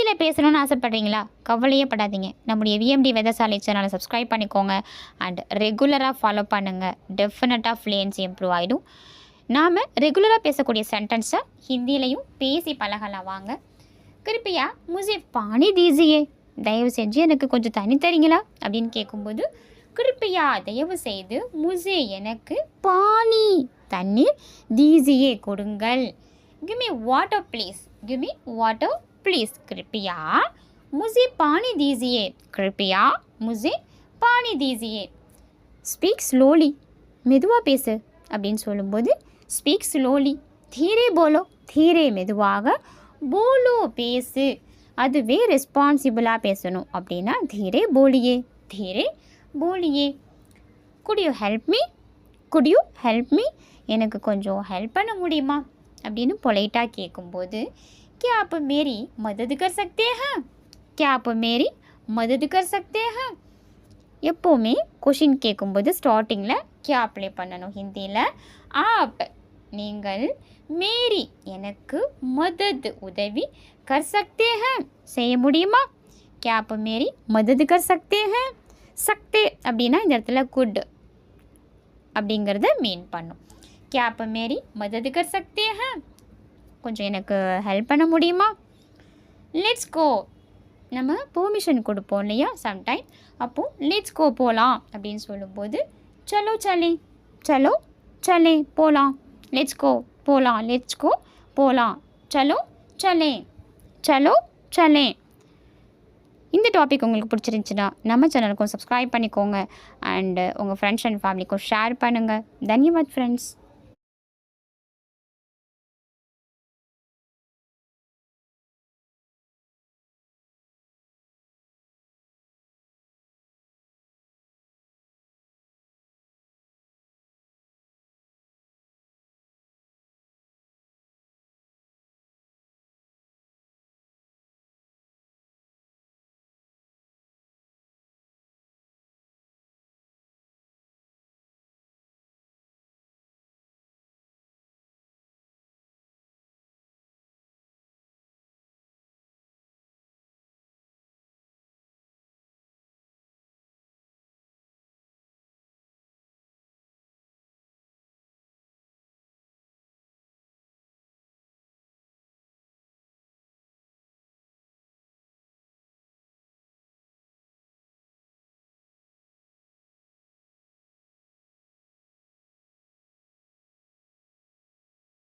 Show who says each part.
Speaker 1: ஹிந்தியில் பேசணும்னு ஆசைப்பட்றீங்களா? கவலையே படாதீங்க. நம்முடைய விஎம்டி வேதசாலை சேனலை சப்ஸ்கிரைப் பண்ணிக்கோங்க அண்ட் ரெகுலராக ஃபாலோ பண்ணுங்கள். டெஃபினட்டாக ஃப்ளூயன்சி இம்ப்ரூவ் ஆகிடும். நாம் ரெகுலராக பேசக்கூடிய சென்டென்ஸை ஹிந்திலையும் பேசி பழகலாம் வாங்க. கிருப்பியா முझे பானி தீஜியே, தயவு செஞ்சு எனக்கு கொஞ்சம் தண்ணி தரீங்களா அப்படின்னு கேட்கும்போது கிருப்பியா தயவு செய்து முझे எனக்கு பானி தண்ணீர் தீஜியே கொடுங்கள். Give me water please, give me water please. கிருப்பியா முझे பானி தீஜியே, கிருப்பியா முझे பானி தீஜியே. ஸ்பீக் ஸ்லோலி, மெதுவாக பேசு அப்படின்னு சொல்லும்போது ஸ்பீக் ஸ்லோலி, தீரே போலோ, தீரே மெதுவாக, போலோ பேசு, அதுவே ரெஸ்பான்சிபிளாக பேசணும் அப்படின்னா தீரே போலியே, தீரே போலியே. Could you help me, could you help me, எனக்கு கொஞ்சம் ஹெல்ப் பண்ண முடியுமா அப்படின்னு பொலைட்டாக கேட்கும்போது क्या आप मेरी मदद कर सकते हैं, क्या आप मेरी मदद कर सकते हैं. எப்போவுமே கொஷின் கேட்கும்போது ஸ்டார்டிங்கில் क्या அப்ளை பண்ணணும் ஹிந்தியில். ஆப் நீங்கள், மேரி எனக்கு, மதத் உதவி, கர் சக்தே ஹேன் செய்ய முடியுமா. क्या आप मेरी मदद कर सकते हैं. சக்தே அப்படின்னா இந்த இடத்துல குட் அப்படிங்கிறத மீன் பண்ணும். क्या आप मेरी मदद कर सकते हैं, கொஞ்சம் எனக்கு ஹெல்ப் பண்ண முடியுமா. லெட்ஸ் கோ, நம்ம பெர்மிஷன் கொடுப்போம் இல்லையா சம்டைம், அப்போது லெட்ஸ் கோ போகலாம் அப்படின்னு சொல்லும்போது சலோ சலே, சலோ சலே போகலாம், லெட்ஸ் கோ போகலாம், லெட்ஸ் கோ போகலாம், சலோ சலே, சலோ சலே. இந்த டாபிக் உங்களுக்கு பிடிச்சிருந்துச்சுன்னா நம்ம சேனலுக்கும் சப்ஸ்கிரைப் பண்ணிக்கோங்க அண்டு உங்கள் ஃப்ரெண்ட்ஸ் அண்ட் ஃபேமிலிக்கும் ஷேர் பண்ணுங்கள். தன்யவாத் ஃப்ரெண்ட்ஸ்.